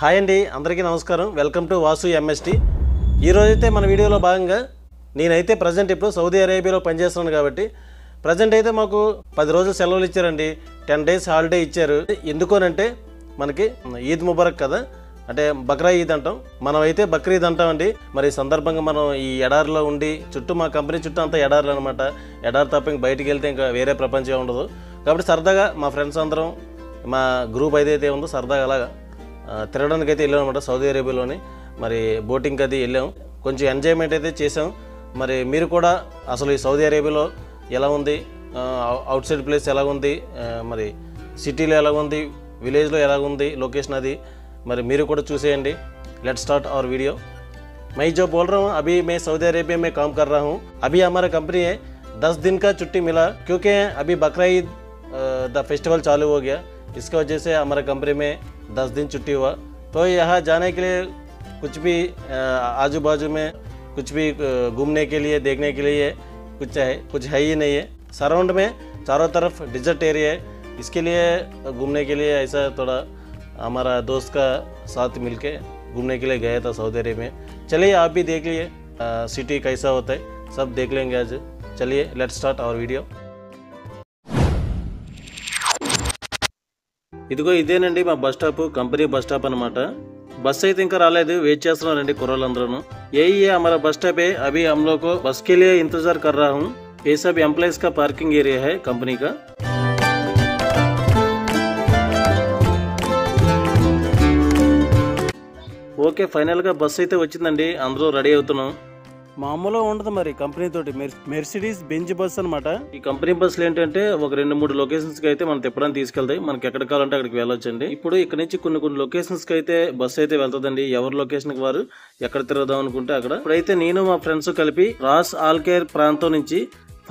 Hi అండి, అందరికీ నమస్కారం. Welcome to Vasu MST. ఈరోజైతే మన వీడియోలో భాగంగా నేనైతే ప్రజెంట్ ఇప్పుడు సౌదీ అరేబియాలో పనిచేస్తున్నాను కాబట్టి ప్రజెంట్ అయితే మాకు 10 రోజులు సెలవులు ఇచ్చారండి. 10 days హాలిడే ఇచ్చారు. ఎందుకోనంటే మనకి ఈద్ ముబారక్ కదా, అంటే బక్రా ఈద్ అంటాం, మనం అయితే బక్రీద్ అంటామండి. మరి సందర్భంగా మనం ఈ ఎడారిలో ఉండి చుట్టూ మా కంపెనీ చుట్టూ అంతా ఎడారులు అనమాట. ఎడారి తప్ప ఇంక బయటికి వెళ్తే ఇంకా వేరే ప్రపంచం ఉండదు. కాబట్టి సరదాగా మా ఫ్రెండ్స్ అందరం, మా గ్రూప్ ఏదైతే ఉందో సరదాగా అలాగా తిరగడానికి అయితే వెళ్ళాం అనమాట సౌదీ అరేబియాలోని. మరి బోటింగ్కి అది వెళ్ళాం, కొంచెం ఎంజాయ్మెంట్ అయితే చేసాం. మరి మీరు కూడా అసలు ఈ సౌదీ అరేబియాలో ఎలా ఉంది, అవుట్ సైడ్ ప్లేస్ ఎలా ఉంది, మరి సిటీలో ఎలా ఉంది, విలేజ్లో ఎలా ఉంది లొకేషన్, అది మరి మీరు కూడా చూసేయండి. लेट्स स्टार्ट और वीडियो. मैं जो बोल रहा हूँ, अभी मैं सऊदी अरेबिया में काम कर रहा हूँ. अभी हमारा कंपनी है 10 दिन का छुट्टी मिला, क्योंकि अभी बकरा ईद द फेस्टिवल चालू हो गया. इसकी वजह से हमारा कंपनी में 10 दिन छुट्टी हुआ. तो यहाँ जाने के लिए कुछ भी आजू बाजू में कुछ भी घूमने के लिए, देखने के लिए कुछ है ही नहीं है. सराउंड में चारों तरफ डिजर्ट एरिया है. इसके लिए घूमने के लिए ऐसा थोड़ा हमारा दोस्त का साथ मिलके घूमने के लिए गया था सऊदी अरेबिया में. चलिए आप भी देख लिए सिटी कैसा होता है, सब देख लेंगे आज. चलिए लेट्स स्टार्ट आवर वीडियो. ఇదిగో ఇదేనండి మా bus stop, company bus stop అనమాట. బస్ అయితే ఇంకా రాలేదు, వెయిట్ చేస్తున్నారండి కుర్రోళ్ళందరూ. यही है हमारा बस स्टॉप है. अभी हम लोग को बस के लिए इंतजार कर रहा हूँ. ये सब एम्प्लॉइज का पार्किंग एरिया है कंपनी का. ఓకే, ఫైనల్గా బస్ అయితే వచ్చిందండి. అందరూ రెడీ అవుతున్నాం. మామూలుగా ఉండదు మరి కంపెనీ తోటి, మెర్సిడీస్ బెంజ్ బస్ అనమాట. ఈ కంపెనీ బస్సులు ఏంటంటే ఒక 2-3 లొకేషన్స్ కి అయితే మనం తిప్పడానికి తీసుకెళ్తాయి. మనకి ఎక్కడ కావాలంటే అక్కడికి వెళ్ళొచ్చండి. ఇప్పుడు ఇక్కడ నుంచి కొన్ని లొకేషన్స్ కి అయితే బస్ అయితే వెళ్తుందండి. ఎవరి లొకేషన్ కి వారు ఎక్కడ తిరగదాం అనుకుంటే అక్కడ. ఇప్పుడైతే నేను మా ఫ్రెండ్స్ కలిపి రాస్ ఆల్కేర్ ప్రాంతం నుంచి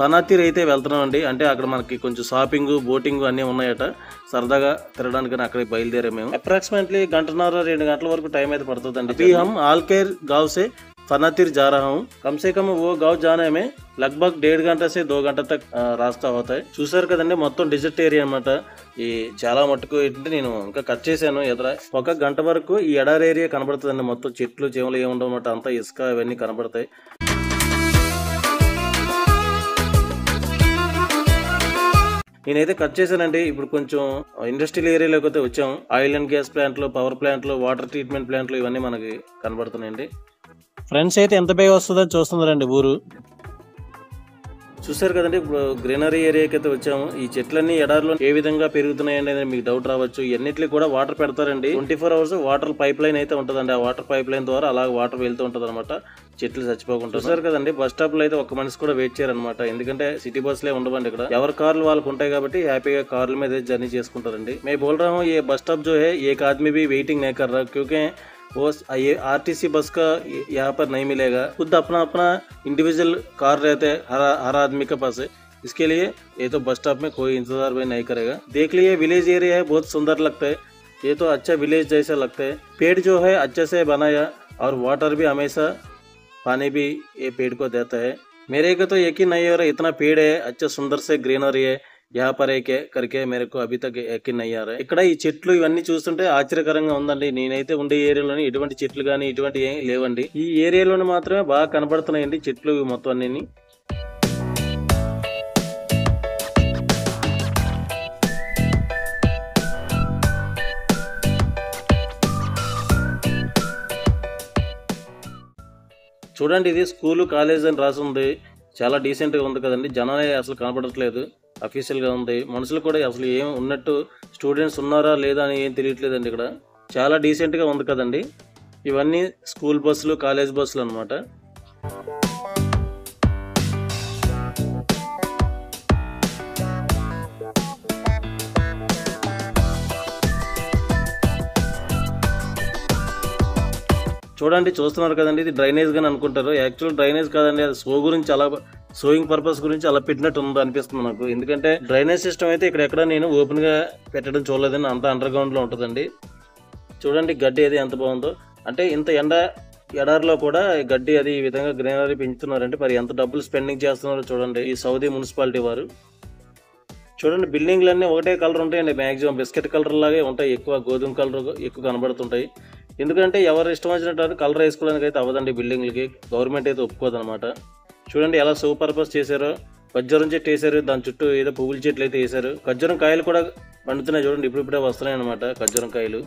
ఫనాతీర్ అయితే వెళ్తున్నాం అండి. అంటే అక్కడ మనకి కొంచెం షాపింగ్, బోటింగ్ అన్నీ ఉన్నాయట. సరదాగా తిరగడానికి అక్కడికి బయలుదేరాం మేము. అప్రాక్సిమేట్లీ 1.5-2 గంటల వరకు టైం అయితే పడుతుందండి. अभी हम आलकेर गांव से फनातीर जा रहा हूँ. कम से कम वो गांव जाने में लगभग 1.5 घंटा से 2 घंटा तक రాస్తా అవుతాయి. చూసారు కదండి, మొత్తం డిజర్ట్ ఏరియా అనమాట. ఈ చాలా మట్టుకు ఏంటంటే నేను ఇంకా కట్ చేశాను. ఎదుర 1 గంట వరకు ఈ ఎడారి ఏరియా కనబడుతుందండి. మొత్తం చెట్లు చేమలు ఏముండవు అనమాట, అంతా ఇసుక ఇవన్నీ కనబడతాయి. నేనైతే కట్ చేశానండి. ఇప్పుడు కొంచెం ఇండస్ట్రియల్ ఏరియాలోకి అయితే వచ్చాము. ఆయిల్ అండ్ గ్యాస్ ప్లాంట్లు, పవర్ ప్లాంట్లు, వాటర్ ట్రీట్మెంట్ ప్లాంట్లు ఇవన్నీ మనకి కనబడుతున్నాయండి. ఫ్రెండ్స్ అయితే ఎంత బేగా వస్తుందో చూస్తున్నారండి ఊరు. చూసారు కదండి, ఇప్పుడు గ్రీనరీ ఏరియాకి అయితే వచ్చాము. ఈ చెట్లన్నీ ఎడారిలో ఏ విధంగా పెరుగుతున్నాయండి అనేది మీకు డౌట్ రావచ్చు. ఇవన్నిటికీ కూడా వాటర్ పెడతారండి. 24 hours వాటర్ పైప్ లైన్ అయితే ఉంటుందండి. ఆ వాటర్ పైప్ లైన్ ద్వారా అలా వాటర్ వెళ్తూ ఉంటుంది అనమాట, చెట్లు చచ్చిపోకుండా. చూసారు కదండి, బస్ స్టాప్ లో అయితే ఒక్క మనిషి కూడా వెయిట్ చేయరనమాట. ఎందుకంటే సిటీ బస్సులే ఉండవండి ఇక్కడ. ఎవరి కార్లు వాళ్ళకు ఉంటాయి కాబట్టి హ్యాపీగా కార్ల మీద జర్నీ చేసుకుంటారండి. मैं बोल रहा हूँ ये बस स्टॉप जो है एक आदमी भी वेटिंग नहीं कर रहा, क्योंकि वो ये आरटीसी बस का यहाँ पर नहीं मिलेगा. खुद अपना अपना इंडिविजुअल कार रहते हैं हर आदमी के पास है. इसके लिए ये तो बस स्टॉप में कोई इंतजार भी नहीं करेगा. देख लिए विलेज एरिया है, बहुत सुंदर लगता है. ये तो अच्छा विलेज जैसा लगता है. पेड़ जो है अच्छे से बनाया और वाटर भी हमेशा पानी भी ये पेड़ को देता है. मेरे को तो यकीन नहीं हो रहा, इतना पेड़ है, अच्छा सुंदर से ग्रीनरी है यहाँ पर एक करके मेरे को अभी तक यकीन नहीं आ रहा है. ఇక్కడ ఈ చెట్లు ఇవన్నీ చూస్తుంటే ఆశ్చర్యకరంగా ఉందండి. నేనైతే ఉండే ఏరియాలోని ఎటువంటి చెట్లు కానీ ఇటువంటి ఏం లేవండి. ఈ ఏరియాలోని మాత్రమే బాగా కనబడుతున్నాయండి చెట్లు మొత్తం అన్ని. చూడండి, ఇది స్కూలు, కాలేజ్ అని రాసి ఉంది. చాలా డీసెంట్గా ఉంది కదండి. జనాలే అసలు కనపడట్లేదు, అఫీషియల్గా ఉంది. మనుషులు కూడా అసలు ఏం ఉన్నట్టు, స్టూడెంట్స్ ఉన్నారా లేదా అని ఏం తెలియట్లేదండి. ఇక్కడ చాలా డీసెంట్గా ఉంది కదండి. ఇవన్నీ స్కూల్ బస్సులు, కాలేజ్ బస్సులు అనమాట. చూడండి, చూస్తున్నారు కదండి, ఇది డ్రైనేజ్ గాని అనుకుంటారు. యాక్చువల్ డ్రైనేజ్ కాదండి, అది సోయింగ్ పర్పస్ గురించి అలా పెట్టినట్టు ఉందో అనిపిస్తుంది నాకు. ఎందుకంటే డ్రైనేజ్ సిస్టమ్ అయితే ఇక్కడ ఎక్కడ నేను ఓపెన్ గా పెట్టడం చూడలేదండి. అంతా అండర్ గ్రౌండ్ లో ఉంటుందండి. చూడండి గడ్డి అది ఎంత బాగుందో. అంటే ఇంత ఎడారిలో కూడా గడ్డి అది ఈ విధంగా గ్రీనరీ పెంచుతున్నారంటే మరి ఎంత డబ్బులు స్పెండింగ్ చేస్తున్నారో చూడండి ఈ సౌదీ మున్సిపాలిటీ వారు. చూడండి బిల్డింగ్లన్నీ ఒకటే కలర్ ఉంటాయండి, మ్యాక్సిమం బిస్కెట్ కలర్ లాగే ఉంటాయి, ఎక్కువ గోధుమ కలర్ ఎక్కువ కనబడుతుంటాయి. ఎందుకంటే ఎవరు ఇష్టం వచ్చినట్టు కలర్ వేసుకోవడానికి అయితే అవ్వదండి, బిల్డింగ్లకి గవర్నమెంట్ అయితే ఒప్పుకోదనమాట. చూడండి ఎలా సూపర్ పర్పస్ చేశారో, ఖర్జూరం చెట్టు వేసారు, దాని చుట్టూ ఏదో పువ్వుల చెట్లు అయితే వేసారు. ఖర్జూరం కాయలు కూడా పండుతున్నాయి చూడండి, ఇప్పుడిప్పుడే వస్తున్నాయి అనమాట ఖర్జూరం కాయలు.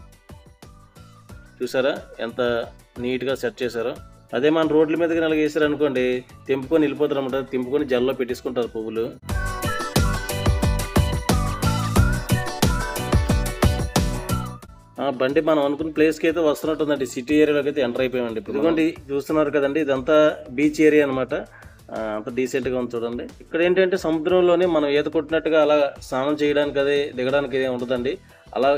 చూసారా ఎంత నీట్గా సెట్ చేశారో. అదే మన రోడ్ల మీదకి నెలగా వేసారు అనుకోండి, తెంపుకొని వెళ్ళిపోతారు అనమాట, తెంపుకొని జల్లో పెట్టేసుకుంటారు పువ్వులు. బండి మనం అనుకున్న ప్లేస్కి అయితే వస్తున్నట్టుందండి, సిటీ ఏరియాలోకి అయితే ఎంటర్ అయిపోయామండి. ఇదిగోండి చూస్తున్నారు కదండి, ఇదంతా బీచ్ ఏరియా అనమాట. అంత డీసెంట్గా ఉంది చూడండి. ఇక్కడ ఏంటంటే సముద్రంలోనే మనం ఈత కొట్టినట్టుగా అలా స్నానం చేయడానికి అదే దిగడానికి ఉండదండి. అలా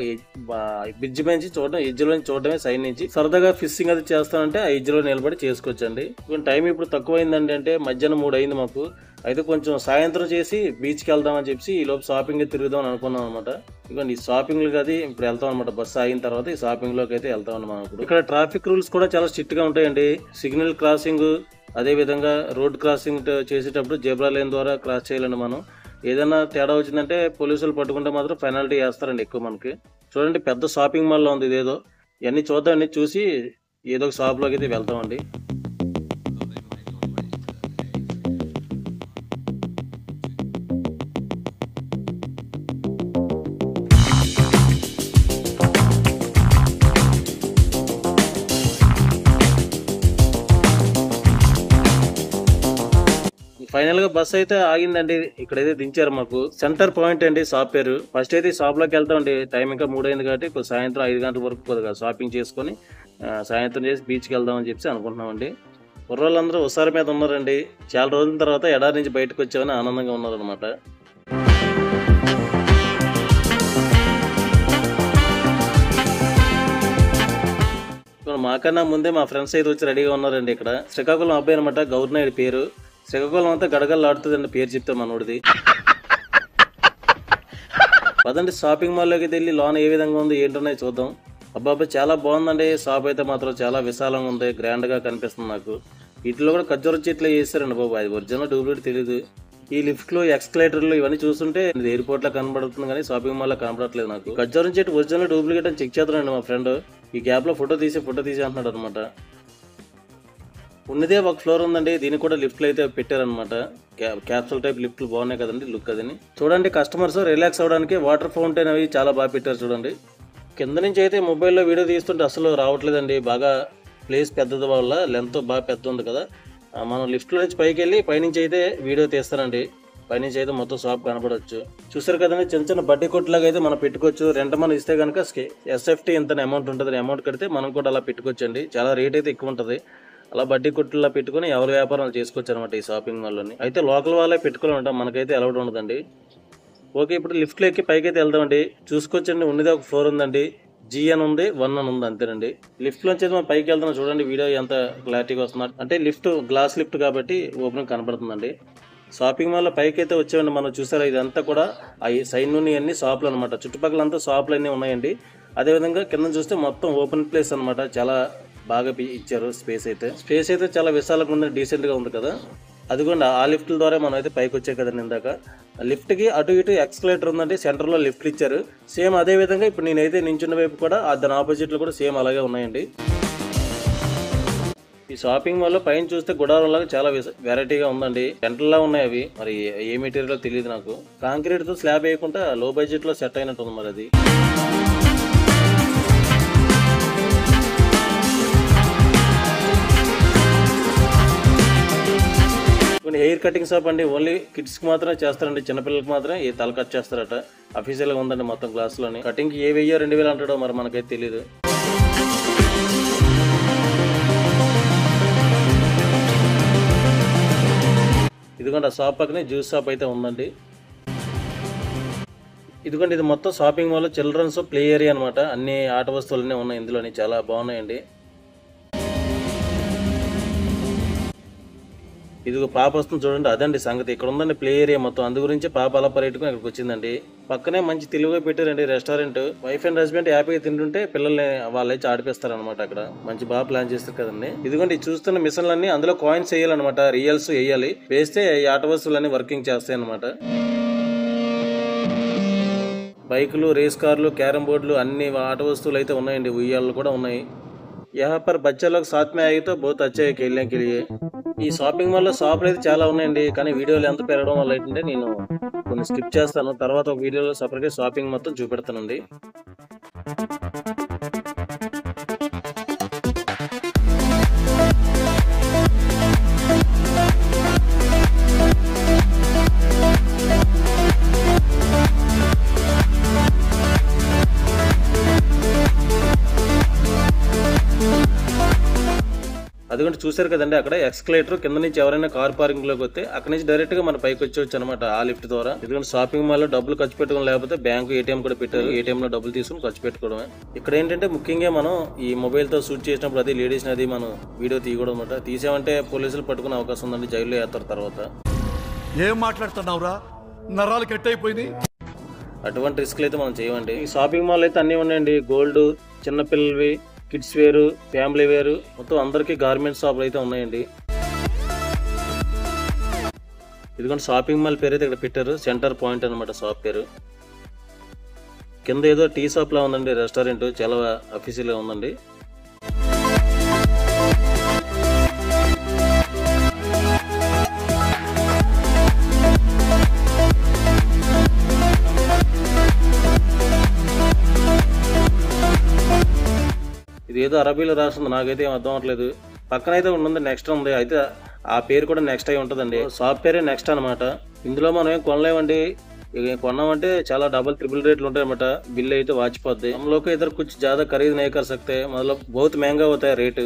బ్రిడ్జ్ నుంచి చూడడం, ఎడ్జ్లో నుంచి చూడడమే సైడ్ నుంచి. సరదాగా ఫిషింగ్ అది చేస్తానంటే ఆ ఎడ్జ్లో నిలబడి చేసుకోవచ్చండి. టైం ఇప్పుడు తక్కువైందండి, అంటే మధ్యాహ్నం 3 అయింది మాకు. అయితే కొంచెం సాయంత్రం చేసి బీచ్కి వెళ్దామని చెప్పి ఈ లోపు షాపింగ్ తిరుగుదాం అనుకున్నాం అనమాట. ఇదిగోండి ఈ షాపింగ్లకి అది ఇప్పుడు వెళ్తాం అనమాట, బస్సు ఆగిన తర్వాత ఈ షాపింగ్ లోకి అయితే వెళ్తాం అన్నమాట. ఇప్పుడు ఇక్కడ ట్రాఫిక్ రూల్స్ కూడా చాలా స్ట్రిక్ట్ గా ఉంటాయండి. సిగ్నల్ క్రాసింగ్, అదే విధంగా రోడ్ క్రాసింగ్ చేసేటప్పుడు జెబ్రా లైన్ ద్వారా క్రాస్ చేయాలండి. మనం ఏదైనా తేడా వచ్చిందంటే పోలీసులు పట్టుకుంటే మాత్రం పెనాల్టీ వేస్తారండి ఎక్కువ మనకి. చూడండి పెద్ద షాపింగ్ మాల్లో ఉంది ఇదేదో. ఇవన్నీ చూద్దాం, చూసి ఏదో ఒక షాప్లోకి అయితే వెళ్తామండి. ఫైనల్ గా బస్ అయితే ఆగిందండి, ఇక్కడైతే దించారు. మాకు సెంటర్ పాయింట్ అండి షాప్ పేరు. ఫస్ట్ అయితే షాప్ లోకి వెళ్తామండి, టైం ఇంకా 3 అయింది కాబట్టి సాయంత్రం 5 గంటల వరకు కొద్దిగా షాపింగ్ చేసుకుని సాయంత్రం చేసి బీచ్కి వెళ్దామని చెప్పి అనుకుంటున్నామండి. కుర్రోళ్ళందరూ ఉసారి మీద ఉన్నారండి, చాలా రోజుల తర్వాత ఎడారి నుంచి బయటకు వచ్చామని ఆనందంగా ఉన్నారనమాట. మాకన్నా ముందే మా ఫ్రెండ్స్ అయితే వచ్చి రెడీగా ఉన్నారండి. ఇక్కడ శ్రీకాకుళం అబ్బాయి అనమాట, గౌర్నాయుడు పేరు. శ్రీకాకుళం అంతా గడగడలాడుతుందండి పేరు చెప్తే మనోడిది. పదండి షాపింగ్ మాల్లోకి వెళ్ళి లోన ఏ విధంగా ఉంది ఏంటనే చూద్దాం. అబ్బాబా చాలా బాగుందండి, షాప్ అయితే మాత్రం చాలా విశాలంగా ఉంది, గ్రాండ్ గా కనిపిస్తుంది నాకు. వీటిలో కూడా ఖర్జూరం చెట్లు వేసారండి బాబు, అది ఒరిజినల్ డూప్లికేట్ తెలియదు. ఈ లిఫ్ట్లు, ఎక్స్కలేటర్లు ఇవన్నీ చూస్తుంటే ఎయిర్పోర్ట్ లో కనబడుతుంది కానీ షాపింగ్ మాల్ లో కనబడట్లేదు నాకు. ఖర్జూరం చెట్టు ఒరిజినల్ డూప్లికేట్ అని చెక్ చేస్తానండి మా ఫ్రెండ్. ఈ గ్యాప్ లో ఫోటో తీసి అంటున్నాడు అనమాట. ఉన్నదే ఒక ఫ్లోర్ ఉందండి, దీనికి కూడా లిఫ్ట్లు అయితే పెట్టారనమాట. క్యాప్సూల్ టైప్ లిఫ్ట్లు బాగున్నాయి కదండి, లుక్ అదని. చూడండి కస్టమర్స్ రిలాక్స్ అవడానికి వాటర్ ఫౌంటైన్ అవి చాలా బాగా పెట్టారు చూడండి. కింద నుంచి అయితే మొబైల్లో వీడియో తీస్తుంటే అసలు రావట్లేదండి, బాగా ప్లేస్ పెద్దది వల్ల, లెంత్ బాగా పెద్ద ఉంది కదా. మనం లిఫ్ట్లో నుంచి పైకి వెళ్ళి పైనుంచి అయితే వీడియో తీస్తానండి. పైనుంచి అయితే మొత్తం షాప్ కనపడవచ్చు. చూసారు కదండి, చిన్న చిన్న బడ్డీ కొట్టులాగా అయితే మనం పెట్టుకోవచ్చు. రెంట్ మనం ఇస్తే కనుక SFT ఎంత అమౌంట్ ఉంటుంది, అమౌంట్ కడితే మనం కూడా అలా పెట్టుకోవచ్చు అండి. చాలా రేట్ అయితే ఎక్కువ ఉంటుంది. అలా బడ్డీ కొట్టులా పెట్టుకుని ఎవరి వ్యాపారాలు చేసుకోవచ్చు అనమాట ఈ షాపింగ్ మాల్లోని. అయితే లోకల్ వాళ్ళే పెట్టుకోవాలంట, మనకైతే అలౌడ్ ఉండదండి. ఓకే, ఇప్పుడు లిఫ్ట్లో ఎక్కి పైకి అయితే వెళ్దామండి. చూసుకోవచ్చండి, ఉన్నదే ఒక 4 ఉందండి, G అని ఉంది, 1 అని ఉంది, అంతేనండి. లిఫ్ట్ లోంచి అయితే మనం పైకి వెళ్తున్నాం చూడండి, వీడియో ఎంత క్లారిటీగా వస్తుంది అంటే. లిఫ్ట్ గ్లాస్ లిఫ్ట్ కాబట్టి ఓపెన్ కనపడుతుందండి. షాపింగ్ మాల్లో పైకి అయితే వచ్చామండి మనం. చూసారా ఇదంతా కూడా ఆ సైడ్ నుండి అన్ని షాపులు అనమాట, చుట్టుపక్కలంతా షాపులు అన్నీ ఉన్నాయండి. అదేవిధంగా కింద చూస్తే మొత్తం ఓపెన్ ప్లేస్ అనమాట, చాలా బాగా ఇచ్చారు. స్పేస్ అయితే చాలా విశాలంగా ఉంది, డీసెంట్ గా ఉంది కదా. అదిగోండి ఆ లిఫ్ట్ల ద్వారా మనం అయితే పైకి వచ్చాం కదండి ఇందాక. లిఫ్ట్ కి అటు ఇటు ఎక్స్కలేటర్ ఉందండి, సెంటర్ లో లిఫ్ట్లు ఇచ్చారు. సేమ్ అదే విధంగా ఇప్పుడు నేనైతే నించున్న వైపు కూడా దాని ఆపోజిట్ లో కూడా సేమ్ అలాగే ఉన్నాయండి. ఈ షాపింగ్ మాల్ లో పైన చూస్తే గుడారం లాగా చాలా వెరైటీగా ఉందండి. టెంట్లా ఉన్నాయి అవి, మరి ఏ మెటీరియల్ తెలియదు నాకు. కాంక్రీట్ తో స్లాబ్ వేయకుండా లో బడ్జెట్ లో సెట్ అయినట్టు ఉంది మరి అది. హెయిర్ కటింగ్ షాప్ అండి, ఓన్లీ కిడ్స్ కి మాత్రమే చేస్తారండి, చిన్నపిల్లలకి మాత్రం ఈ తల కట్ చేస్తారట. అఫీషియల్ గా ఉందండి మొత్తం క్లాస్ లోని. కటింగ్ ఏ 1000 2000 అంటాడో మరి మనకైతే తెలియదు. ఇదిగోండి ఆ షాప్ పక్కనే జ్యూస్ షాప్ అయితే ఉందండి. ఇదిగోండి ఇది మొత్తం shopping mall children's play area అనమాట. అన్ని ఆట వస్తువులన్నీ ఉన్నాయి ఇందులోని, చాలా బాగున్నాయండి. ఇదిగో పాప వస్తుంది చూడండి, అదండి సంగతి. ఇక్కడ ఉందండి ప్లే ఏరియా మొత్తం, అందు గురించి పాప అలా పర్యటకుని ఇక్కడికి వచ్చిందండి. పక్కనే మంచి తెలుగుగా పెట్టారండి రెస్టారెంట్. వైఫ్ అండ్ హస్బెండ్ హ్యాపీగా తింటుంటే పిల్లల్ని వాళ్ళైతే ఆడిపిస్తారు అనమాట. అక్కడ మంచి బాగా ప్లాన్ చేస్తారు కదండి. ఇదిగోండి చూస్తున్న మిషన్లన్నీ అందులో కాయిన్స్ వేయాలన్నమాట, రియల్స్ వేయాలి. వేస్తే ఈ ఆట వస్తువులన్నీ వర్కింగ్ చేస్తాయి అనమాట. బైకులు, రేస్ కార్లు, క్యారమ్ బోర్డులు అన్ని ఆట వస్తువులు అయితే ఉన్నాయండి. ఉయ్యాళ్ళు కూడా ఉన్నాయి. यहाँ पर बच्चे लोग साथ में आए तो बहुत अच्छा है खेलने के लिए। ఈ షాపింగ్ మాల్ లో షాపులు అయితే చాలా ఉన్నాయండి, కానీ వీడియోలు ఎంత పెరగడం వల్ల ఏంటంటే నేను కొన్ని స్కిప్ చేస్తాను. తర్వాత ఒక వీడియోలో సపరేట్ గా షాపింగ్ మొత్తం చూపెడతానండి. అదిగోండి చూసారు కదండి, అక్కడ ఎక్స్కలేటర్ కింద నుంచి ఎవరైనా కార్ పార్కింగ్ లోకి వస్తే అక్కడ నుంచి డైరెక్ట్ గా మన పైకి వచ్చేవచ్చు అనమాట ఆ లిఫ్ట్ ద్వారా. ఎందుకంటే షాపింగ్ మాల్ లో డబ్బులు ఖర్చు పెట్టుకోవడం లేకపోతే బ్యాంకు ఏటీఎం కూడా పెట్టారు, ఏటీఎం లో డబ్బులు తీసుకుని ఖర్చు పెట్టుకోవడమే. ఇక్కడ ఏంటంటే ముఖ్యంగా మనం ఈ మొబైల్ తో షూట్ చేసినప్పుడు అది లేడీస్ అది మనం వీడియో తీయకూడదు అనమాట. తీసామంటే పోలీసులు పట్టుకునే అవకాశం ఉందండి, జైల్లో వేస్తారు తర్వాత. ఏం మాట్లాడుతున్నావురా, నరాలు కట్ అయిపోయింది. అటువంటి రిస్క్లు అయితే మనం చేయమండి. ఈ షాపింగ్ మాల్ అయితే అన్ని ఉన్నాయండి, గోల్డ్, చిన్నపిల్లలవి, కిడ్స్ వేరు, ఫ్యామిలీ వేరు, మొత్తం అందరికీ గార్మెంట్స్ షాపులు అయితే ఉన్నాయండి. ఇదిగోండి షాపింగ్ మాల్ పేరు అయితే ఇక్కడ పెట్టారు, సెంటర్ పాయింట్ అనమాట షాప్ పేరు. కింద ఏదో టీ షాప్ లా ఉందండి, రెస్టారెంట్ చాలా అఫీషియల్ గా ఉందండి. ఇది ఏదో అరబీలో రాస్తుంది, నాకైతే ఏం అర్థం అవ్వట్లేదు. పక్కన అయితే ఉంది, నెక్స్ట్ ఉంది, అయితే ఆ పేరు కూడా నెక్స్ట్ అయి ఉంటుందండి. షాప్ పేరే నెక్స్ట్ అనమాట. ఇందులో మనం ఏం కొనలేమండి, కొన్నామంటే చాలా డబల్ ట్రిపుల్ రేట్లు ఉంటాయి అనమాట. బిల్ అయితే వాచిపోద్ది. हम लोग को इधर कुछ ज्यादा खरीद नहीं कर सकते, मतलब बहुत महंगा होता है रेट.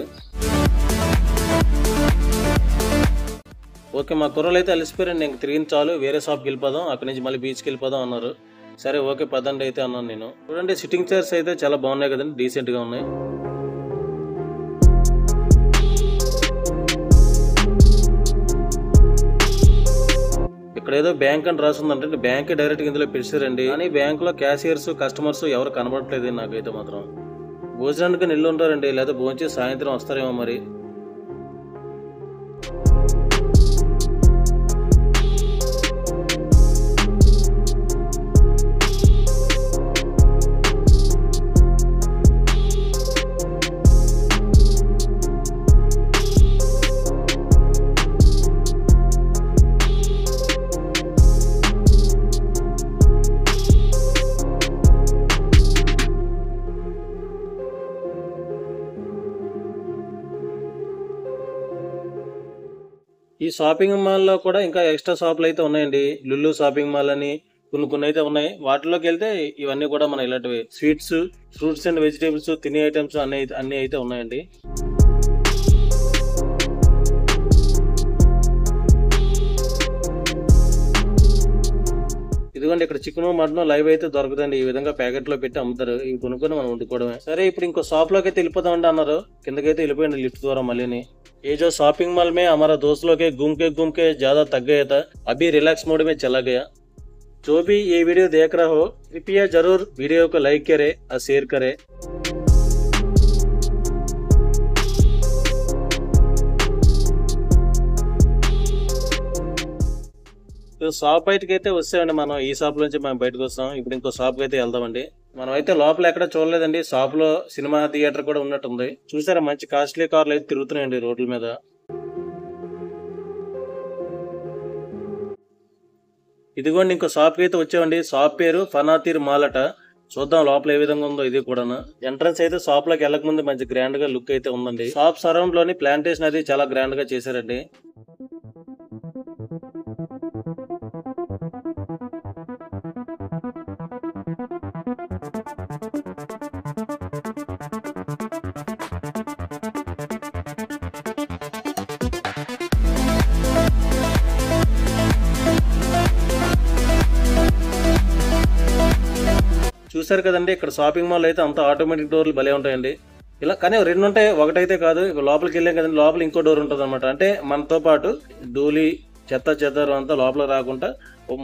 ఓకే, మా కుర్రలు అయితే అలసిపోయారండి, ఇంక తిరిగింది చాలు, వేరే షాప్కి వెళ్ళిపోదాం, అక్కడి నుంచి మళ్ళీ బీచ్కి వెళ్ళిపోదాం అన్నారు. సరే ఓకే పదండి అయితే అన్నాను నేను. చూడండి సిట్టింగ్ చైర్స్ అయితే చాలా బాగున్నాయి కదండి, డీసెంట్ గా ఉన్నాయి. ఇక్కడ ఏదో బ్యాంక్ అని రాస్తుందంటే బ్యాంక్ డైరెక్ట్ ఇందులో పెట్టారండి, కానీ బ్యాంక్ లో క్యాషియర్స్ కస్టమర్స్ ఎవరు కనబడట్లేదు నాకైతే మాత్రం. భోజనానికి నిల్లు ఉంటారండి, లేదా భోంచేసి సాయంత్రం వస్తారేమో మరి. ఈ షాపింగ్ మాల్ లో కూడా ఇంకా ఎక్స్ట్రా షాపులు అయితే ఉన్నాయండి, లుల్లు షాపింగ్ మాల్ అని కొన్ని అయితే ఉన్నాయి. వాటిలోకి వెళ్తే ఇవన్నీ కూడా మన ఇలాంటివి స్వీట్స్, ఫ్రూట్స్ అండ్ వెజిటేబుల్స్, తినే ఐటమ్స్ అన్ని అయితే ఉన్నాయండి. ఇదిగోండి ఇక్కడ చికెన్, మటన్ లైవ్ అయితే దొరకదండి, ఈ విధంగా ప్యాకెట్ లో పెట్టి అమ్ముతారు. ఇవి కొనుక్కొని మనం వండుకోవడమే. సరే ఇప్పుడు ఇంకో షాప్ లోకి అయితే వెళ్ళిపోతామండి అన్నారు, కిందకైతే వెళ్ళిపోయింది లిఫ్ట్ ద్వారా మళ్ళీని. ये जो शॉपिंग मॉल में हमारा दोस्त लोग घूम के ज्यादा थक गया था, अभी रिलैक्स मोड में चला गया. जो भी ये वीडियो देख रहा हो कृपया जरूर वीडियो को लाइक करे और शेयर करे. షాప్ బయటకి అయితే వస్తామండి మనం, ఈ షాప్ నుంచి మనం బయటకు వస్తాం. ఇప్పుడు ఇంకో షాప్కి అయితే వెళ్దామండి. మనం అయితే లోపల ఎక్కడ చూడలేదండి, షాప్ లో సినిమా థియేటర్ కూడా ఉన్నట్టుంది. చూసారా మంచి కాస్ట్లీ కార్లు అయితే తిరుగుతున్నాయండి రోడ్ల మీద. ఇదిగోండి ఇంకో షాప్కి అయితే వచ్చామండి, షాప్ పేరు ఫనాతీర్ మాల్ అట. చూద్దాం లోపల ఏ విధంగా ఉందో ఇది కూడా. ఎంట్రన్స్ అయితే షాప్ లోకి వెళ్ళక ముందు మంచి గ్రాండ్ గా లుక్ అయితే ఉందండి. షాప్ సరౌండ్ లోని ప్లాంటేషన్ అది చాలా గ్రాండ్ గా చేశారండి. చూసారు కదండి, ఇక్కడ షాపింగ్ మాల్ అయితే అంత ఆటోమేటిక్ డోర్లు భలే ఉంటాయండి. ఇలా కానీ రెండు ఉంటాయి, ఒకటైతే కాదు. ఇక లోపలికి వెళ్ళాం కదండి, లోపల ఇంకో డోర్ ఉంటుంది అనమాట. అంటే మనతో పాటు ధూళి చెత్త అంతా లోపల రాకుండా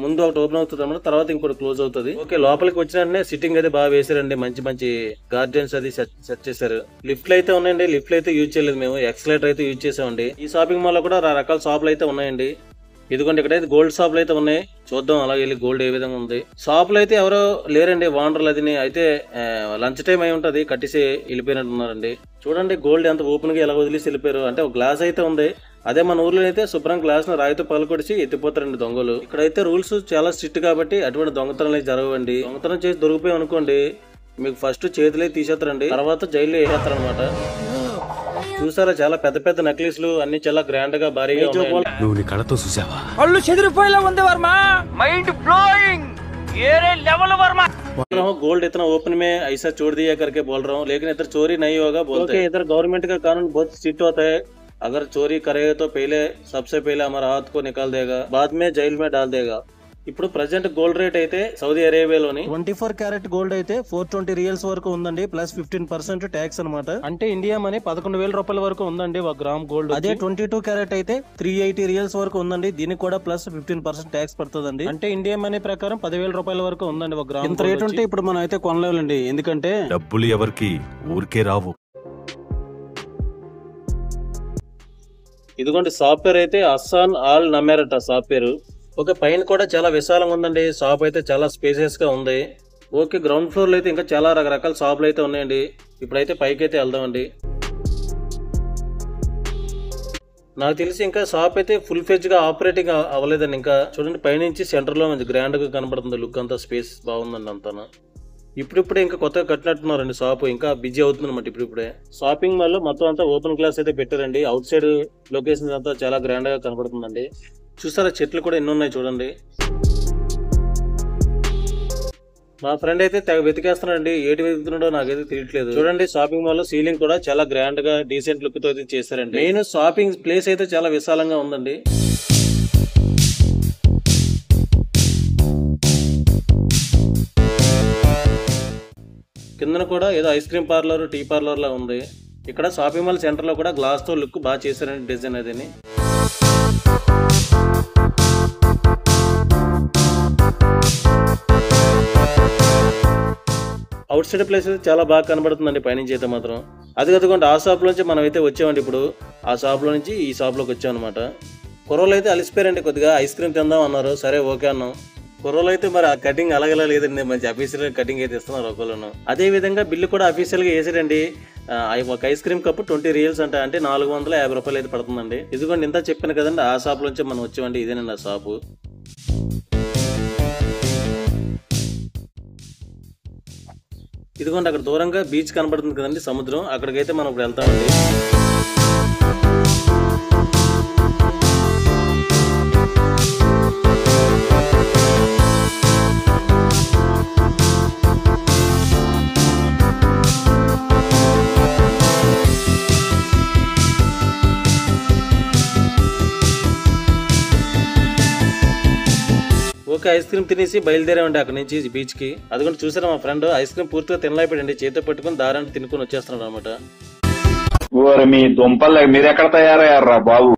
ముందు ఒకటి ఓపెన్ అవుతుంది అనమాట, తర్వాత ఇంకోటి క్లోజ్ అవుతుంది. ఓకే లోపలికి వచ్చిన సిట్టింగ్ అయితే బాగా వేసారండి, మంచి గార్డెన్స్ అది సెట్ చేశారు. లిఫ్ట్లు అయితే ఉన్నాయండి, లిఫ్ట్లు అయితే యూజ్ చేయలేదు మేము, ఎక్స్కలేటర్ అయితే యూజ్ చేసామండి. ఈ షాపింగ్ మాల్ లో కూడా రకరకాల షాపులు అయితే ఉన్నాయండి. ఇదిగోండి ఇక్కడైతే గోల్డ్ షాపులు అయితే ఉన్నాయి, చూద్దాం అలాగే వెళ్ళి గోల్డ్ ఏ విధంగా ఉంది. షాపులు అయితే ఎవరో లేరండి, ఓనర్లు అదిని అయితే లంచ్ టైం అయి ఉంటది, కట్టేసి వెళ్ళిపోయినట్టున్నారండి. చూడండి గోల్డ్ ఎంత ఓపెన్ గా ఎలా వదిలేసి వెళ్ళిపోయారు. అంటే ఒక గ్లాస్ అయితే ఉంది, అదే మన ఊర్లో అయితే శుభ్రం గ్లాస్ ను రాయితో పలుకొడిచి ఎత్తిపోతారండి దొంగలు. ఇక్కడైతే రూల్స్ చాలా స్ట్రిక్ట్ కాబట్టి అటువంటి దొంగతనాలు అయితే జరగవండి. దొంగతనం చేసి దొరికిపోయి అనుకోండి, మీకు ఫస్ట్ చేతులే తీసేస్తారండి, తర్వాత జైల్లో వేసేస్తారు అనమాట. చూసారా చాలా పెద్ద పెద్ద నెక్లెస్లు అన్ని చాలా గ్రాండ్ గా భారీగా నువ్వు నీ కళ్ళతో చూసావా? కళ్ళు చెదిరిపోయేలా ఉంది వర్మ, మైండ్ బ్లోయింగ్, ఏరే లెవెల్ వర్మ. गोल्ड इतना ओपन में ऐसा छोड़ दिया करके बोल रहा हूँ, लेकिन इधर चोरी नहीं होगा बोलते हैं। इधर गवर्नमेंट का कानून बहुत स्ट्रिक्ट होता है, अगर चोरी करेगा तो पहले सबसे पहले हमारा हाथ को निकाल देगा, बाद में जेल में डाल देगा। ఇప్పుడు ప్రజెంట్ గోల్డ్ రేట్ అయితే సౌదీ అరేబియాలోని 24 క్యారెట్ గోల్డ్ అయితే 420 రియల్స్ వరకు ఉందండి, ప్లస్ 15% ట్యాక్స్ అనమాట. అంటే ఇండియా మనీ 11,000 రూపాయల వరకు ఉందండి ఒక గ్రామ్ గోల్డ్. అదే 22 క్యారెట్ అయితే 380 రియల్స్ వరకు ఉందండి, దీనికి కూడా ప్లస్ 15% ట్యాక్స్ పడుతుందండి. అంటే ఇండియా మనీ ప్రకారం 10,000 రూపాయల వరకు ఉందండి ఒక గ్రామ్. ఇంత రేట్ ఉంటే ఇప్పుడు మనం అయితే కొనలేమండి, ఎందుకంటే డబ్బులు ఎవరికి ఊరికే రావు. ఇదిగోండి సాఫ్ట్వేర్ అయితే అస్సాన్ ఆల్ నమేరట సాఫ్ట్వేర్. ఓకే, పైన కూడా చాలా విశాలంగా ఉందండి, షాప్ అయితే చాలా స్పేసియస్ గా ఉంది. ఓకే, గ్రౌండ్ ఫ్లోర్ లో అయితే ఇంకా చాలా రకరకాల షాపులు అయితే ఉన్నాయండి. ఇప్పుడైతే పైకి అయితే వెళ్దామండి. నాకు తెలిసి ఇంకా షాప్ అయితే ఫుల్ ఫెజ్ గా ఆపరేటింగ్ అవ్వలేదండి ఇంకా. చూడండి పైనుంచి సెంటర్ లో మంచి గ్రాండ్ గా కనబడుతుంది, లుక్ అంతా స్పేస్ బాగుందండి అంతా. ఇప్పుడిప్పుడే ఇంకా కొత్తగా కట్టినట్టున్నారండి షాప్, ఇంకా బిజీ అవుతుంది అనమాట ఇప్పుడిప్పుడే. షాపింగ్ మాల్ మొత్తం అంతా ఓపెన్ క్లాస్ అయితే పెట్టారండి, అవుట్ సైడ్ లొకేషన్ అంతా చాలా గ్రాండ్ గా కనబడుతుందండి. చూసారా చెట్లు కూడా ఎన్ని ఉన్నాయి చూడండి. మా ఫ్రెండ్ అయితే తెగ వెతికేస్తున్నాడండి, ఏటి వెతుకుతున్నాడో నాకైతే తెలియట్లేదు. చూడండి షాపింగ్ మాల్ లో సీలింగ్ కూడా చాలా గ్రాండ్ గా డీసెంట్ లుక్ తో అయితే చేశారండి. మెయిన్ షాపింగ్ ప్లేస్ అయితే చాలా విశాలంగా ఉందండి. కిందన కూడా ఏదో ice cream parlour, tea parlour లా ఉంది. ఇక్కడ షాపింగ్ మాల్ సెంటర్ లో కూడా గ్లాస్ తో లుక్ బాగా చేశారండి, డిజైన్ అదిని. అవుట్ సైడ్ ప్లేస్ అయితే చాలా బాగా కనబడుతుందండి పైనుంచి అయితే మాత్రం. అది కదుకోండి ఆ షాప్ నుంచి మనం అయితే వచ్చామండి, ఇప్పుడు ఆ షాప్ లో నుంచి ఈ షాప్ లోకి వచ్చాం అనమాట. కుర్రోళ్ళు అయితే అలిసిపోయారండి, కొద్దిగా ఐస్ క్రీమ్ తిందాం అన్నారు, సరే ఓకే అన్నాం. కుర్రోళ్ళు అయితే మరి ఆ కటింగ్ అలాగలా లేదండి, మంచి అఫీషియల్ కటింగ్ అయితే ఇస్తున్నారు ఒకళ్ళను. అదే విధంగా బిల్లు కూడా అఫీషియల్ గా వేసాడండి. ఒక ఐస్ క్రీమ్ కప్ 20 రియల్స్ అంటే 450 రూపాయలు అయితే పడుతుందండి. ఇదిగోండి ఇంత చెప్పాను కదండి, ఆ షాప్ నుంచి మనం వచ్చామండి, ఇదేనండి ఆ షాపు. ఇదిగోండి అక్కడ దూరంగా బీచ్ కనబడుతుంది కదండి, సముద్రం, అక్కడికైతే మనం ఇప్పుడు వెళ్తామండి. ఓకే, ఐస్ క్రీమ్ తినేసి బయలుదేరామండి అక్కడ నుంచి బీచ్ కి. అది కూడా చూసారా మా ఫ్రెండ్ ఐస్ క్రీమ్ పూర్తిగా తినలేకపోయాడండి, చేతితో పెట్టుకుని దారాన్ని తినుకుని వచ్చేస్తున్నాడు అనమాట. మీ దుంపలు మీరు ఎక్కడ తయారయ్యారా బాబు?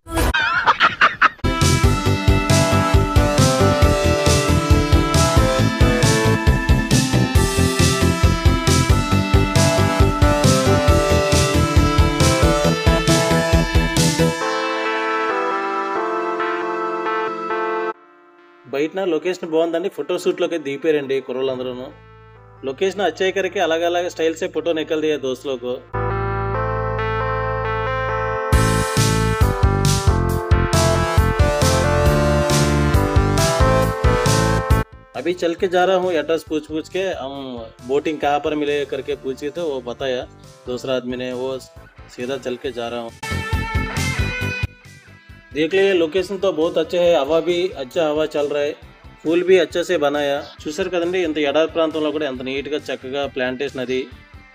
బయట లొకేషన్ బాగుందండి, ఫోటో షూట్ లోకి దిగిపోయారండి కుర్రోళ్ళందరూ. లొకేషన్ अच्छे करके अलग अलग स्टाइल से फोटो निकल दिया दोस्तों को. अभी चल के जा रहा हूँ, एड्रेस पूछ के हम बोटिंग कहाँ पर मिले करके पूछे तो वो बताया दूसरा आदमी ने, वो सीधा चल के जा रहा हूँ. देख लीजिए लोकेशन तो बहुत अच्छे है, हवा भी अच्छा हवा चल रहा है, పూల్ भी अच्छे से बनाया. చూసారు కదండి ఇంత ఎడారి ప్రాంతంలో కూడా ఎంత నీట్ గా చక్కగా ప్లాంటేషన్ అది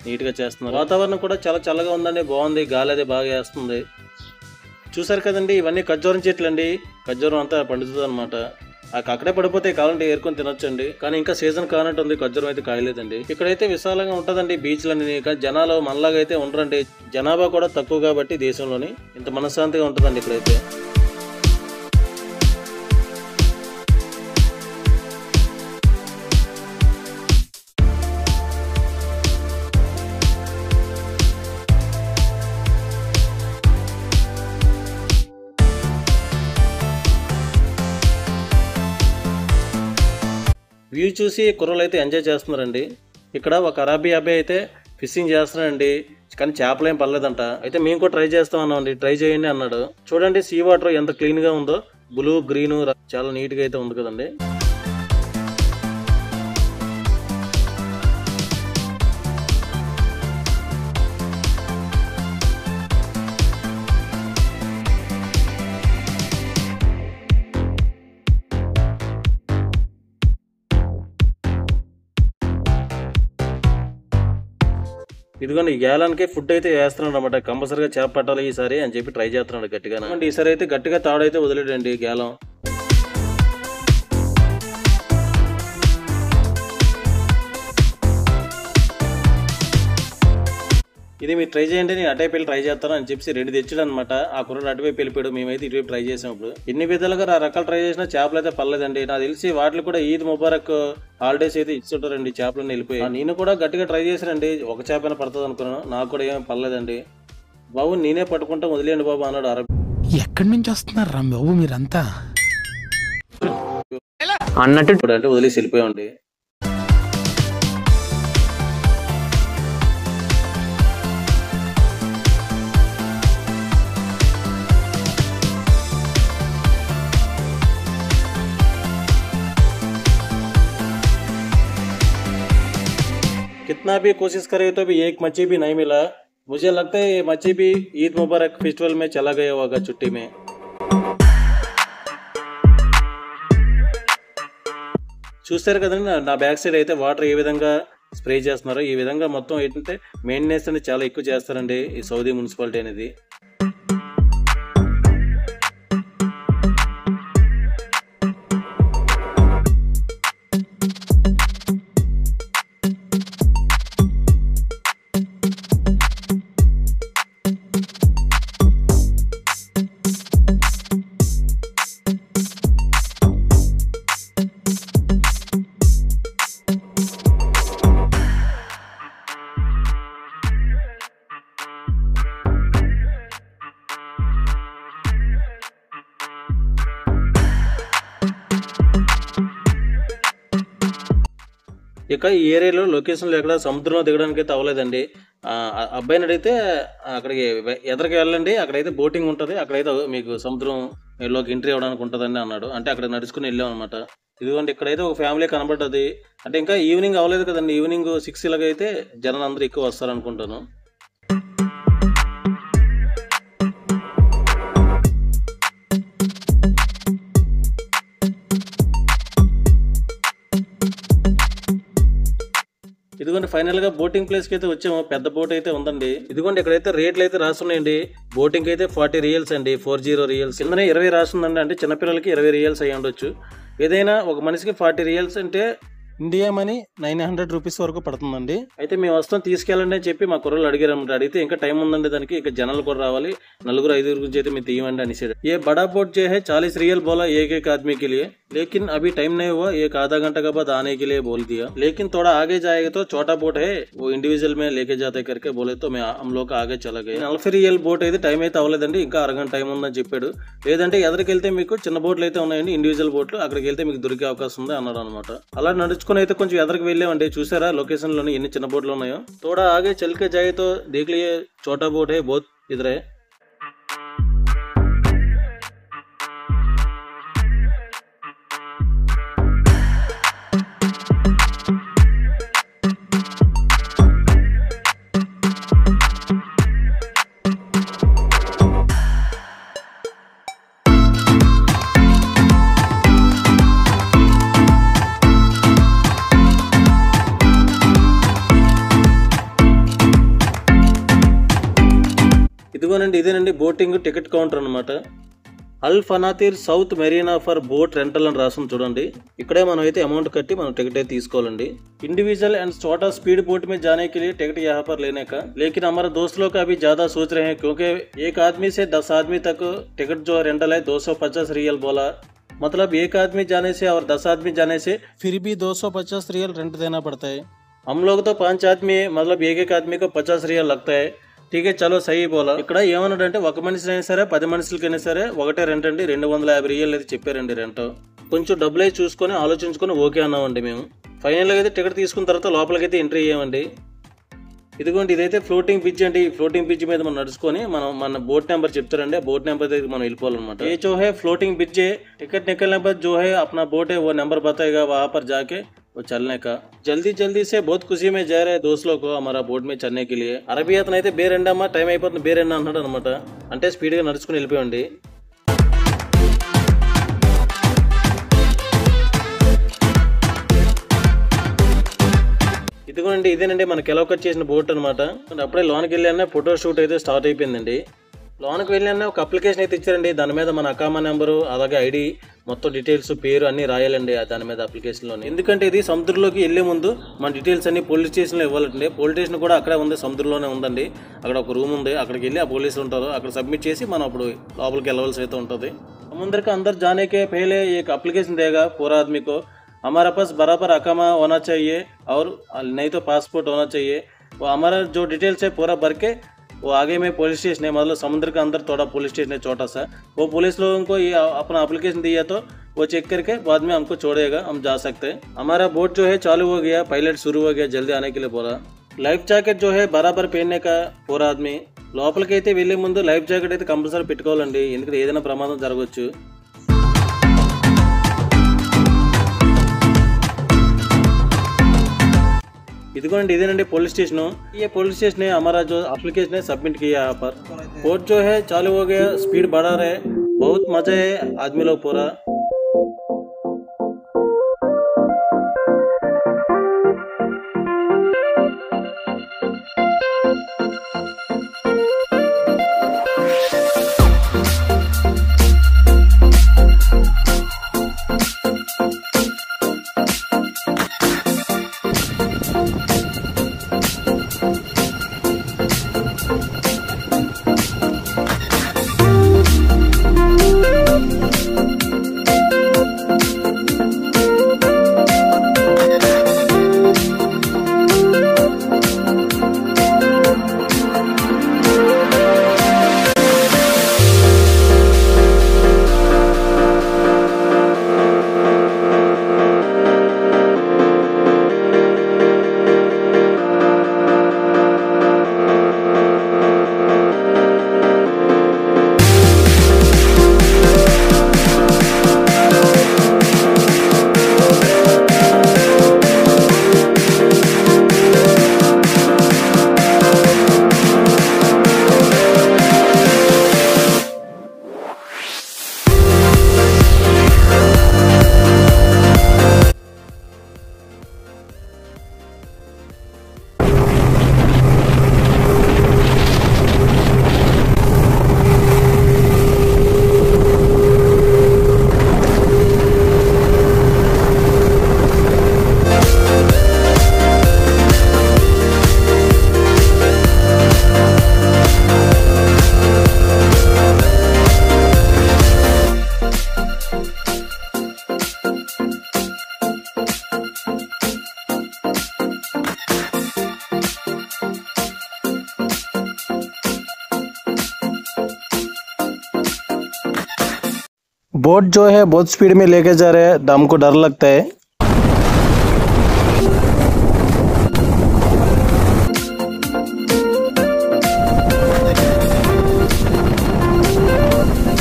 నీట్ గా చేస్తున్నారు. వాతావరణం కూడా చాలా చల్లగా ఉందండి, బాగుంది, గాలి అది బాగా వేస్తుంది. చూసారు కదండి ఇవన్నీ ఖర్జూరం చెట్లు అండి, ఖర్జూరం అంతా పండుతుంది అనమాట. అక్కడే పడిపోతే కావాలంటే ఏరుకొని తినొచ్చండి, కానీ ఇంకా సీజన్ కానట్టు ఉంది, ఖర్జూరం అయితే కాయలేదండి. ఇక్కడైతే విశాలంగా ఉంటదండి బీచ్లన్నీ, జనాలు మనలాగా అయితే ఉండరండి, జనాభా కూడా తక్కువ కాబట్టి దేశంలోని ఇంత మనశ్శాంతిగా ఉంటుందండి ఇక్కడైతే. వ్యూ చూసి కుర్రలు అయితే ఎంజాయ్ చేస్తున్నారండి. ఇక్కడ ఒక అరబీ అబ్బాయి అయితే ఫిషింగ్ చేస్తున్నాడండి, కానీ చేపలు ఏం పర్లేదంట. అయితే మేము కూడా ట్రై చేస్తాం అన్నామండి. ట్రై చేయండి అన్నాడు. చూడండి సీ వాటర్ ఎంత క్లీన్ గా ఉందో, బ్లూ గ్రీన్ చాలా నీట్ గా అయితే ఉంది కదండి. ఇదిగోండి ఈ గేలానికి ఫుడ్ అయితే వేస్తున్నాడు అనమాట. కంపల్సరీగా చేప పట్టాలి ఈసారి అని చెప్పి ట్రై చేస్తున్నాడు గట్టిగా. ఈసారి అయితే గట్టిగా తాడైతే వదిలేడండి గేలం. ఇది మీరు ట్రై చేయండి, నేను అటువైపు వెళ్ళి ట్రై చేస్తాను అని చెప్పి 2 తెచ్చాడు అనమాట. ఆ కుర్రాడు అటువైపు వెళ్ళిపోయాడు, మేమైతే ఇటువైపు ట్రై చేసాం. ఇప్పుడు ఎన్ని విధాలుగా రకాలు ట్రై చేసినా చేపలు అయితే పర్లేదండి. నాకు తెలిసి వాటికి కూడా ఈద్ ముబారక్ హాలిడేస్ అయితే ఇస్తుంటారండి, చేపలన్నీ వెళ్ళిపోయి. నేను కూడా గట్టిగా ట్రై చేశానండి, ఒక చేపైనా పడుతుంది అనుకున్నాను. నాకు కూడా ఏమీ పర్లేదండి. బాబు నేనే పట్టుకుంటా వదిలేయండి బాబు అన్నాడు అరబ్. ఎక్కడి నుంచి వస్తున్నారు రా బాబు మీరంతా అన్నట్టు అంటే వదిలేసి వెళ్ళిపోయామండి. कितना भी कोशिश करे तो भी एक मच्छी भी नहीं मिला. मुझे लगता है ये मच्छी भी ईद मुबारक फेस्टिवल में चला गया होगा छुट्टी में. చూస్తారు కదండి నా బ్యాక్ సైడ్ అయితే వాటర్ ఏ విధంగా స్ప్రే చేస్తున్నారో. ఈ విధంగా మొత్తం ఏంటంటే మెయింటెనెన్స్ అనేది చాలా ఎక్కువ చేస్తారండి ఈ సౌదీ మున్సిపాలిటీ అనేది. ఇక ఈ ఏరియాలో లొకేషన్లో ఎక్కడ సముద్రంలో దిగడానికి అయితే అవ్వలేదండి. అబ్బాయిని అడిగితే అక్కడికి ఎదరికి వెళ్ళండి, అక్కడైతే బోటింగ్ ఉంటుంది, అక్కడైతే మీకు సముద్రంలోకి ఎంట్రీ అవ్వడానికి ఉంటుందని అన్నాడు. అంటే అక్కడ నడుచుకుని వెళ్ళాం అనమాట. ఇదిగోండి ఇక్కడైతే ఒక ఫ్యామిలీ కనబడ్డది. అంటే ఇంకా ఈవినింగ్ అవ్వలేదు కదండి, ఈవినింగ్ 6 ఇలాగ అయితే జనం అందరూ ఎక్కువ వస్తారనుకుంటాను. ఇదిగోండి ఫైనల్ గా బోటింగ్ ప్లేస్ కి అయితే వచ్చాము. పెద్ద బోట్ అయితే ఉందండి. ఇదిగోండి ఇక్కడైతే రేట్లు అయితే రాస్తున్నాయండి. బోటింగ్ అయితే 40 రియల్స్ అండి, 40 రియల్స్. కిందనే 20 రాస్తుందండి. అంటే చిన్నపిల్లలకి 20 రియల్స్ అయ్యి ఉండొచ్చు. ఏదైనా ఒక మనిషికి 40 రియల్స్ అంటే ఇండియా మనీ 900 రూపీస్ వరకు పడుతుందండి. అయితే మేము వస్తాం తీసుకెళ్ళండి అని చెప్పి మా కుర్రలు అడిగారు అనమాట. అడిగితే ఇంకా టైం ఉందండి దానికి, ఇంకా జనాలు కూడా రావాలి, 4-5 గురించి అయితే మేము తీయమండి అనేసాడు. ఏ బడా బోట్ जो है 40 रियल बोला एक आदमी के लिए, लेकिन अभी टाइम नहीं हुआ, एक आधा घंटा के बाद आने के लिए बोल दिया, लेकिन थोड़ा आगे जाएगा तो छोटा बोट है वो इंडिविजुअल में लेके जाते करके बोले तो हम लोग आगे चला गए. 40 रियल బోట్ అయితే టైం అయితే అవ్వలేదండి, ఇంకా అరగంట టైం ఉందని చెప్పాడు. లేదంటే ఎదరికి వెళ్తే మీకు చిన్న బోట్లు అయితే ఉన్నాయండి, ఇండివిజువల్ బోట్లు, అక్కడికి వెళ్తే మీకు దొరికే అవకాశం ఉంది అన్నాడు అనమాట. అలా నడుచుకుని అయితే కొంచెం ఎదరికి వెళ్ళామండి. చూసారా లొకేషన్ లోని ఎన్ని చిన్న బోట్లు ఉన్నాయో. थोड़ा आगे चल के जाए तो देख लिए छोटा बोट है बहुत इधर है. ఇదిగోనండి ఇదేనండి బోటింగ్ టికెట్ కౌంటర్ అనమాట. Al Fanateer south marina for boat rental అని రాస్తుంది చూడండి. ఇక్కడే మనం అయితే అమౌంట్ కట్టి మనం టికెట్ అయితే తీసుకోవాలండి. इंडिविजुअल एंड छोटा स्पीड बोट में जाने के लिए टिकट यहाँ पर लेने का, लेकिन हमारे दोस्त लोग अभी ज्यादा सोच रहे हैं क्योंकि एक आदमी से 10 आदमी तक टिकट जो रेंटल है 250 रियल बोला. मतलब एक आदमी जाने से और 10 आदमी जाने से फिर भी 250 रियल रेंट देना पड़ता है. हम लोग तो 5 आदमी है, मतलब एक आदमी को 50 रियल लगता है. ठीक है चलो सही बोला. ఇక్కడ ఏమన్నాడంటే ఒక మనిషి అయినా సరే 10 మనుషులకైనా సరే ఒకటే రెంట్ అండి, 250 రియల్ అయితే చెప్పారండి రెంట్. కొంచెం డబ్బులు అయితే చూసుకొని ఆలోచించుకొని ఓకే అన్నామండి మేము. ఫైనల్గా అయితే టికెట్ తీసుకున్న తర్వాత లోపలికైతే ఎంట్రీ అయ్యామండి. ఇదిగోండి ఇదైతే ఫ్లోటింగ్ బ్రిడ్జ్ అండి. ఈ ఫ్లోటింగ్ బ్రిడ్జ్ మీద మనం నడుచుకొని మన బోట్ నెంబర్ చెప్తారండి. ఆ బోట్ నెంబర్ దగ్గర మనం వెళ్ళిపోవాలన్నమాట. ये जो है फ्लोटिंग ब्रिज है, टिकट निकलने पर जो है अपना बोट है वो नंबर बताएगा, वहाँ पर जाके वो चलने का. जल्दी से बहुत खुशी में जा रहे हैं दोस्त लोग को हमारा बोट में चलने के लिए. అరబీ అతను అయితే బేరెండమ్మా టైం అయిపోతుంది బేరెండ అంటున్నాడు అనమాట. అంటే స్పీడ్గా నడుచుకుని వెళ్ళిపోయండి. ఇదిగోండి ఇదేనండి మనకి ఎలవకట్ చేసిన బోట్ అనమాట. అప్పుడే లోనికి వెళ్ళానే ఫోటో షూట్ అయితే స్టార్ట్ అయిపోయిందండి. లోనికి వెళ్ళానే ఒక అప్లికేషన్ అయితే ఇచ్చారండి. దాని మీద మన అకామా నెంబరు అలాగే ఐడి మొత్తం డీటెయిల్స్ పేరు అన్నీ రాయాలండి దాని మీద అప్లికేషన్లో. ఎందుకంటే ఇది సముద్రంలోకి వెళ్ళే ముందు మన డీటెయిల్స్ అన్ని పోలీస్ స్టేషన్లో ఇవ్వాలండి. పోలీస్ స్టేషన్ కూడా అక్కడే ఉంది, సముద్రంలోనే ఉందండి. అక్కడ ఒక రూమ్ ఉంది, అక్కడికి వెళ్ళి ఆ పోలీసులు ఉంటారు, అక్కడ సబ్మిట్ చేసి మనం అప్పుడు లోపలికి వెళ్ళవలసి అయితే ఉంటుంది. సముద్రకి అందరు जाने के पहले एक एप्लीकेशन देगा पूरा आदमी को. हमारा पास बराबर अकामा होना चाहिए और नहीं तो पासपोर्ट होना चाहिए. वो हमारा जो डिटेल्स है पूरा भर के वो आगे में पुलिस स्टेशन है, मतलब समुद्र के अंदर थोड़ा पुलिस स्टेशन है छोटा सा. वो पुलिस लोगों को ये अपना एप्लीकेशन दिया तो वो चेक करके बाद में हमको छोड़ेगा, हम जा सकते हैं. हमारा बोट जो है चालू हो गया, पायलट शुरू हो गया, जल्दी आने के लिए बोला. లైఫ్ జాకెట్ जो है बराबर पहनने का पूरा आदमी. లోపలికి అయితే వెళ్ళే ముందు లైఫ్ జాకెట్ అయితే కంపల్సరీ పెట్టుకోవాలండి, ఎందుకంటే ఏదైనా ప్రమాదం జరగవచ్చు. इधगोंडी इधेनंडी पुलिस स्टेशन. ये पुलिस स्टेशन है. हमारा जो एप्लीकेशन है सबमिट किया यहाँ पर. बोट जो है चालू हो गया, स्पीड बढ़ा रहे, बहुत मजा है आदमी लोग पूरा. बोट जो है बहुत स्पीड में लेके जा रहे हैं, हमको डर लगता है.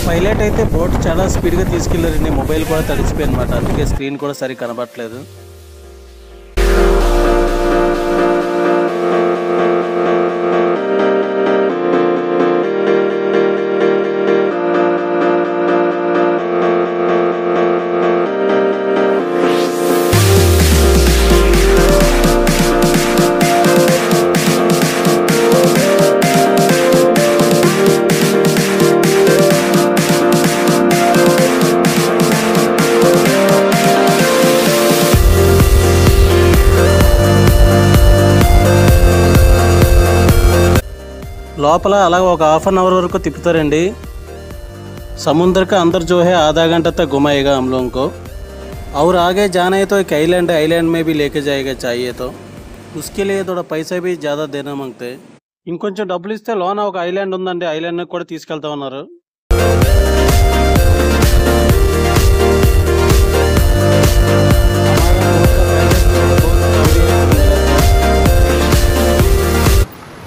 పైలట్ అయితే బోట్ చాలా స్పీడ్గా తీసుకెళ్లారండి. మొబైల్ కూడా తడిసిపోయింది అనమాట, అందుకే స్క్రీన్ కూడా సరిగ్గా కనబడట్లేదు. లోపల అలా ఒక హాఫ్ అన్ అవర్ వరకు తిప్పుతారండి. समुद्र का अंदर जो है आधा घंटा तक घुमाएगा हम लोगों को, और आगे जाना है तो एक आइलैंड है, आइलैंड में भी लेके जाएगा चाहिए तो उसके लिए थोड़ा पैसा भी ज़्यादा देना मांगते हैं. ఇంకొంచెం డబ్బులు ఇస్తే లోన ఒక ఐలాండ్ ఉందండి, ఐలాండ్ కూడా తీసుకెళ్తా ఉన్నారు.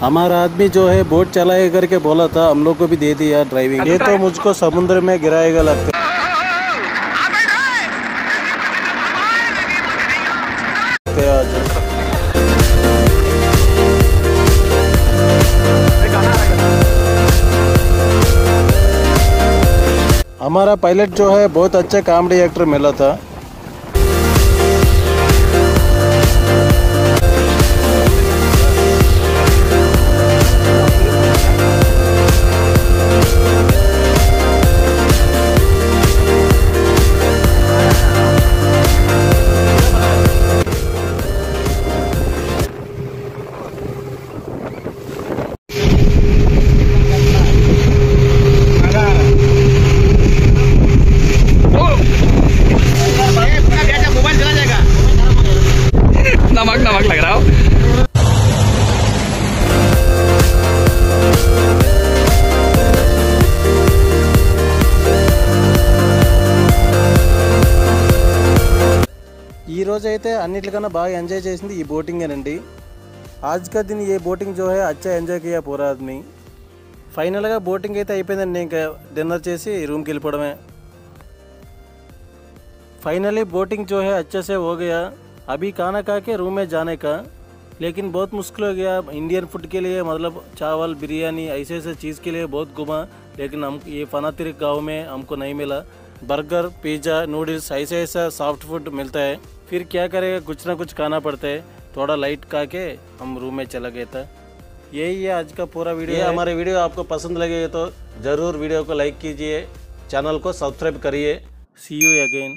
हमारा आदमी जो है बोट चलाए करके बोला था, हम लोग को भी दे दिया ड्राइविंग। ये तो मुझको समुद्र में गिराएगा लगता है। हमारा पायलट जो है बहुत अच्छा कॉमेडी एक्टर मिला था। नमक नमक लग रहा हो। ఈ రోజు అయితే అన్నిటికన్నా బాగా ఎంజాయ్ చేసింది ఈ బోటింగేనండి। आज का दिन ये बोटिंग जो है अच्छा ఎంజాయ్ किया पूरा आदमी। ఫైనల్గా బోటింగ్ అయితే అయిపోయిందండి, ఇంకా డిన్నర్ చేసి రూమ్కి వెళ్ళిపోవడమే। फाइनली बोटिंग जो है अच्छे से हो गया। अभी खाना खा के रूम में जाने का, लेकिन बहुत मुश्किल हो गया। इंडियन फूड के लिए मतलब चावल बिरयानी ऐसे ऐसे चीज़ के लिए बहुत घुमा, लेकिन हम ये फनातिरिक गाँव में हमको नहीं मिला। बर्गर पिज़्ज़ा नूडल्स ऐसे ऐसा सॉफ्ट फूड मिलता है, फिर क्या करेगा, कुछ ना कुछ खाना पड़ता है। थोड़ा लाइट खा के हम रूम में चला गया था। यही है आज का पूरा वीडियो। ये हमारे वीडियो आपको पसंद लगे तो ज़रूर वीडियो को लाइक कीजिए, चैनल को सब्सक्राइब करिए। सी यू अगेन।